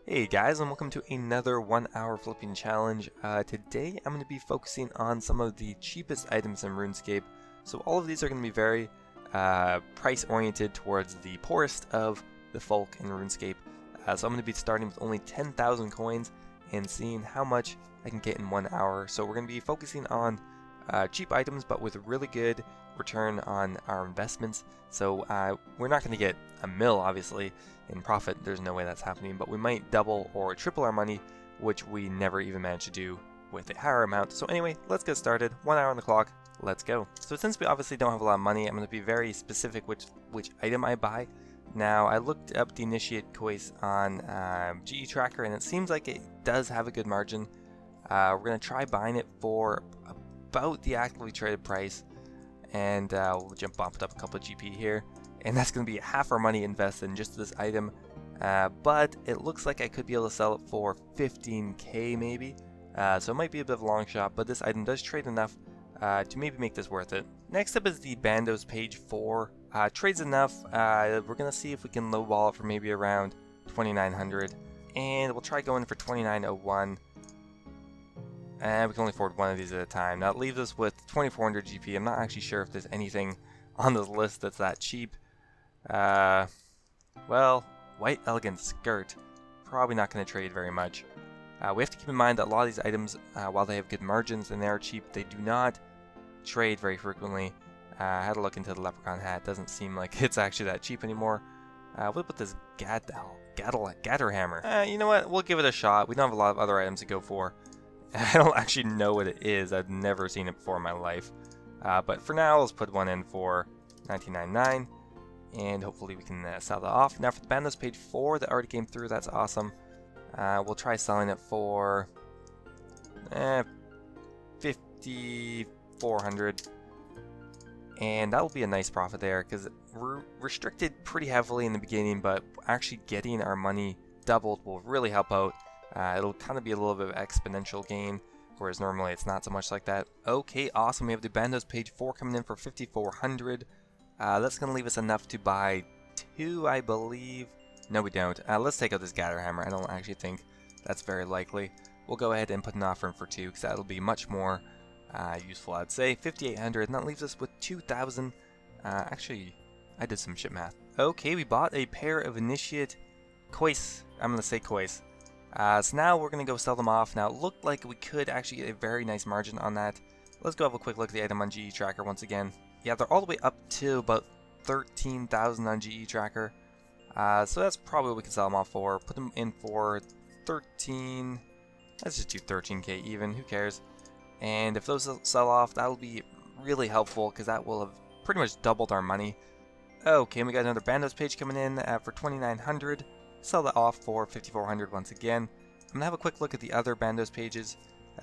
Hey guys, and welcome to another 1 hour flipping challenge. Today I'm going to be focusing on some of the cheapest items in RuneScape. So all of these are going to be very price oriented towards the poorest of the folk in RuneScape. So I'm going to be starting with only 10,000 coins and seeing how much I can get in 1 hour. So we're going to be focusing on cheap items but with a really good return on our investments. So we're not going to get a mil obviously in profit, there's no way that's happening, but we might double or triple our money, which we never even managed to do with a higher amount. So anyway, let's get started. 1 hour on the clock, let's go. So since we obviously don't have a lot of money, I'm going to be very specific which item I buy. Now I looked up the initiate coins on GE Tracker and it seems like it does have a good margin. We're going to try buying it for about the actively traded price, and we'll jump bump it up a couple of GP here. And that's going to be half our money invested in just this item, but it looks like I could be able to sell it for 15k maybe, so it might be a bit of a long shot, but this item does trade enough to maybe make this worth it. Next up is the Bandos page 4, trades enough. We're going to see if we can lowball it for maybe around 2900, and we'll try going for 2901, and we can only afford one of these at a time. Now it leaves us with 2400 GP. I'm not actually sure if there's anything on this list that's that cheap. Well, white elegant skirt, probably not going to trade very much. We have to keep in mind that a lot of these items, while they have good margins and they are cheap, they do not trade very frequently. I had to look into the leprechaun hat. Doesn't seem like it's actually that cheap anymore. What about this Gatter hammer? You know what? We'll give it a shot. We don't have a lot of other items to go for. I don't actually know what it is. I've never seen it before in my life. But for now, let's put one in for 1999. And hopefully we can sell that off. Now for the Bandos page 4 that already came through, that's awesome. We'll try selling it for 5,400, and that'll be a nice profit there because we're restricted pretty heavily in the beginning, but actually getting our money doubled will really help out. It'll kind of be a little bit of exponential gain, whereas normally it's not so much like that. Okay, awesome. We have the Bandos page 4 coming in for 5,400. That's going to leave us enough to buy 2, I believe. No, we don't. Let's take out this Gatter hammer. I don't actually think that's very likely. We'll go ahead and put an offer in for 2, because that'll be much more useful, I'd say. 5,800, and that leaves us with 2,000. Actually, I did some shit math. Okay, we bought a pair of initiate coins. I'm going to say coins. So now we're going to go sell them off. Now, it looked like we could actually get a very nice margin on that. Let's go have a quick look at the item on GE Tracker once again. Yeah, they're all the way up to about 13,000 on GE Tracker. So that's probably what we can sell them off for. Put them in for 13. Let's just do 13k even. Who cares? And if those sell off, that'll be really helpful because that will have pretty much doubled our money. Okay, and we got another Bandos page coming in for 2,900. Sell that off for 5,400 once again. I'm gonna have a quick look at the other Bandos pages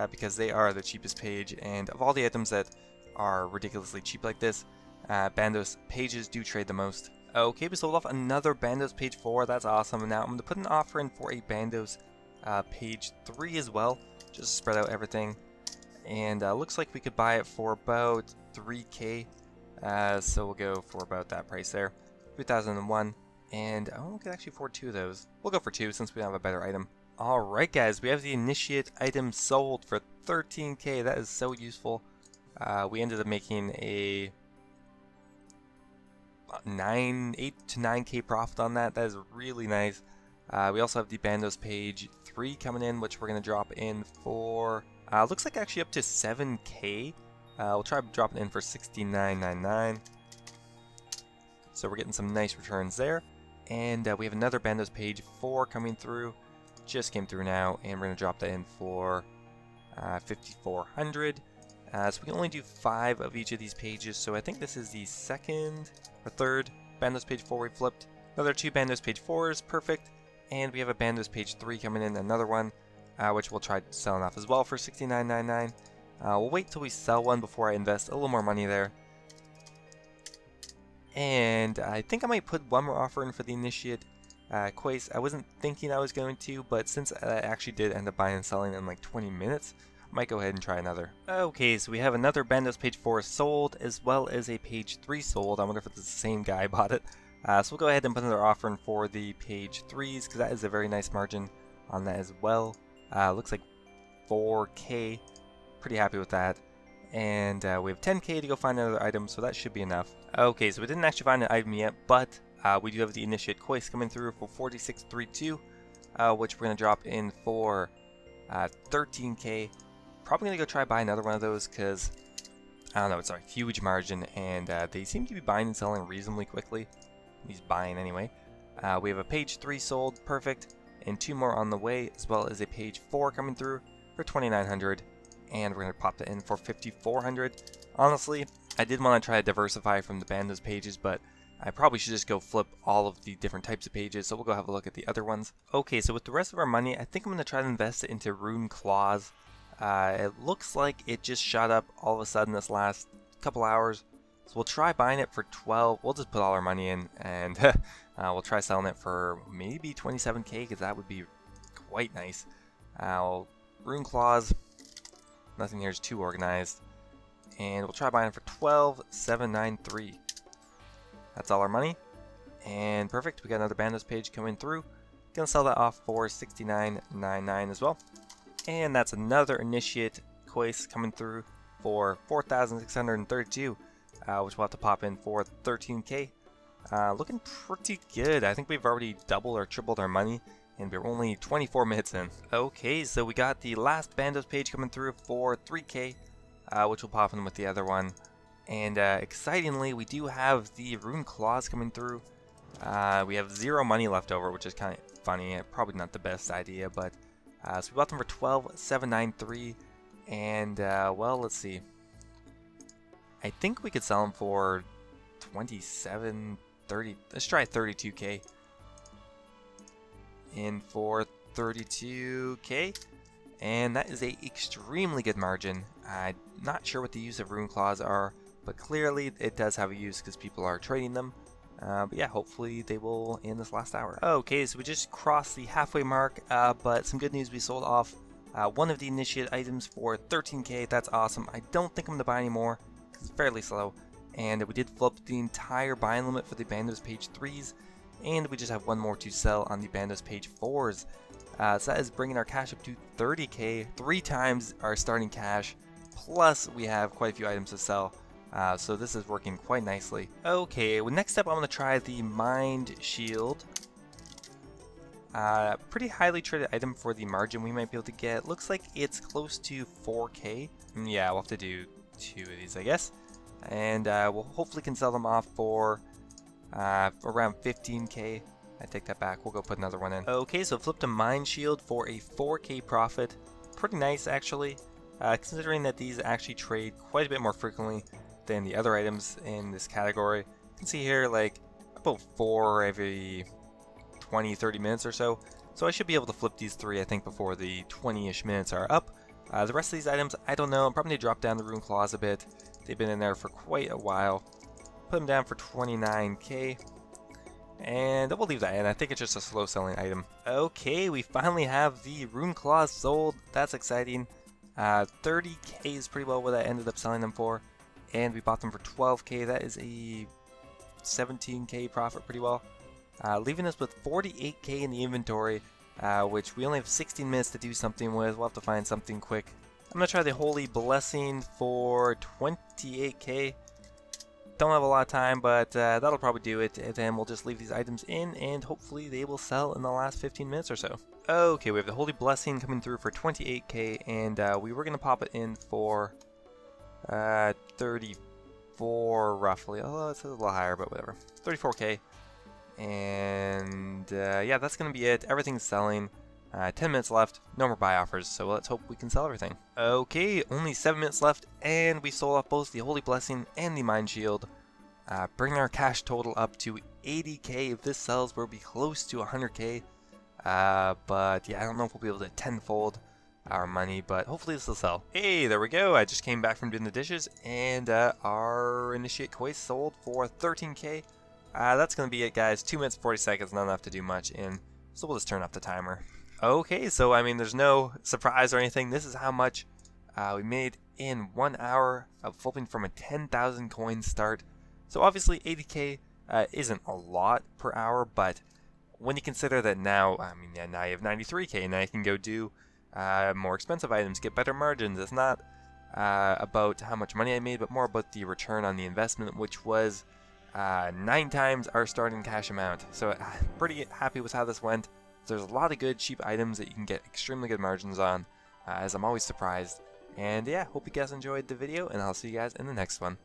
because they are the cheapest page, and of all the items that are ridiculously cheap like this, Bandos pages do trade the most. Okay, we sold off another Bandos page 4, that's awesome. And now I'm going to put an offer in for a Bandos page 3 as well, just to spread out everything. And looks like we could buy it for about 3k, so we'll go for about that price there, 3,001. And we could actually afford 2 of those. We'll go for 2 since we have a better item. Alright guys, we have the initiate item sold for 13k, that is so useful. We ended up making a 8 to 9k profit on that. That is really nice. We also have the Bandos page 3 coming in, which we're going to drop in for looks like actually up to 7k. We'll try dropping in for 69.99. So we're getting some nice returns there. And we have another Bandos page 4 coming through. Just came through now, and we're going to drop that in for 5,400. So we can only do 5 of each of these pages, so I think this is the second or third Bandos page 4 we flipped. Another 2 Bandos page 4s, perfect. And we have a Bandos page 3 coming in, another one, which we'll try selling off as well for 69.99. We'll wait till we sell one before I invest a little more money there. And I think I might put one more offer in for the initiate coins. I wasn't thinking I was going to, but since I actually did end up buying and selling in like 20 minutes, might go ahead and try another. Okay, so we have another Bandos page 4 sold, as well as a page 3 sold. I wonder if it's the same guy bought it. So we'll go ahead and put another offer in for the page 3s, because that is a very nice margin. on that as well. Looks like 4K. Pretty happy with that. And we have 10K to go find another item, so that should be enough. Okay, so we didn't actually find an item yet, but we do have the initiate quest coming through for 4632, which we're going to drop in for 13K. Probably going to go try buy another one of those because, I don't know, it's a huge margin, and they seem to be buying and selling reasonably quickly. He's buying anyway. We have a page 3 sold, perfect, and 2 more on the way, as well as a page 4 coming through for 2900. And we're going to pop that in for 5400. Honestly, I did want to try to diversify from the Bandos pages, but I probably should just go flip all of the different types of pages, so we'll go have a look at the other ones. Okay, so with the rest of our money, I think I'm going to try to invest it into Rune Claws. It looks like it just shot up all of a sudden this last couple hours, so we'll try buying it for 12. We'll just put all our money in, and we'll try selling it for maybe 27K, because that would be quite nice. Rune Claws. Nothing here is too organized. And we'll try buying it for 12,793. That's all our money. And perfect. We got another Bandos page coming through. Gonna sell that off for 69.99 as well. And that's another initiate quest coming through for 4,632, which we'll have to pop in for 13K. Looking pretty good. I think we've already doubled or tripled our money, and we're only 24 minutes in. Okay, so we got the last Bandos page coming through for 3K, which will pop in with the other one. And excitingly, we do have the Rune Claws coming through. We have 0 money left over, which is kind of funny. Probably not the best idea, but so we bought them for 12,793. And well, let's see. I think we could sell them for 27, 30. Let's try 32K. In for 32K, and that is a extremely good margin. I'm not sure what the use of Rune Claws are, but clearly it does have a use because people are trading them. But yeah, hopefully they will in this last hour. Okay, so we just crossed the halfway mark, but some good news, we sold off one of the initiate items for 13K. That's awesome. I don't think I'm going to buy any more because it's fairly slow, and we did flip the entire buying limit for the Bandos page 3s. And we just have one more to sell on the Bandos page 4s. So that is bringing our cash up to 30K, 3 times our starting cash. Plus, we have quite a few items to sell. So this is working quite nicely. Okay, well, next up I'm going to try the Mind Shield. Pretty highly traded item for the margin we might be able to get. Looks like it's close to 4K. Yeah, we'll have to do 2 of these, I guess. And we'll hopefully can sell them off for around 15K. I take that back. We'll go put another one in. Okay, so flipped a Mind Shield for a 4K profit. Pretty nice, actually, considering that these actually trade quite a bit more frequently than the other items in this category. You can see here, like, about 4 every 20-30 minutes or so. So I should be able to flip these 3, I think, before the 20-ish minutes are up. The rest of these items, I don't know. I'm probably going to drop down the Rune Claws a bit. They've been in there for quite a while. Put them down for 29K, and we'll leave that in. I think it's just a slow selling item. Okay, we finally have the Rune Claws sold. That's exciting. 30K is pretty well what I ended up selling them for, and we bought them for 12K. That is a 17K profit pretty well, leaving us with 48K in the inventory, which we only have 16 minutes to do something with. We'll have to find something quick. I'm going to try the Holy Blessing for 28K. Don't have a lot of time, but that'll probably do it, and then we'll just leave these items in, and hopefully they will sell in the last 15 minutes or so. Okay, we have the Holy Blessing coming through for 28K, and we were going to pop it in for 34 roughly, although it's a little higher, but whatever. 34K, and yeah, that's going to be it. Everything's selling. 10 minutes left, no more buy offers, so let's hope we can sell everything. Okay, only 7 minutes left, and we sold off both the Holy Blessing and the Mind Shield, bringing our cash total up to 80K. If this sells, we'll be close to 100K, but yeah, I don't know if we'll be able to tenfold our money, but hopefully this will sell. Hey, there we go. I just came back from doing the dishes, and our Initiate quest sold for 13K. That's going to be it, guys. 2 minutes 40 seconds, not enough to do much, and so we'll just turn off the timer. Okay, so I mean, there's no surprise or anything. This is how much we made in 1 hour of flipping from a 10,000 coin start. So obviously 80K isn't a lot per hour, but when you consider that now, I mean, yeah, now I have 93k, and I can go do more expensive items, get better margins. It's not about how much money I made, but more about the return on the investment, which was 9 times our starting cash amount. So pretty happy with how this went. There's a lot of good cheap items that you can get extremely good margins on, as I'm always surprised. And yeah, hope you guys enjoyed the video, and I'll see you guys in the next one.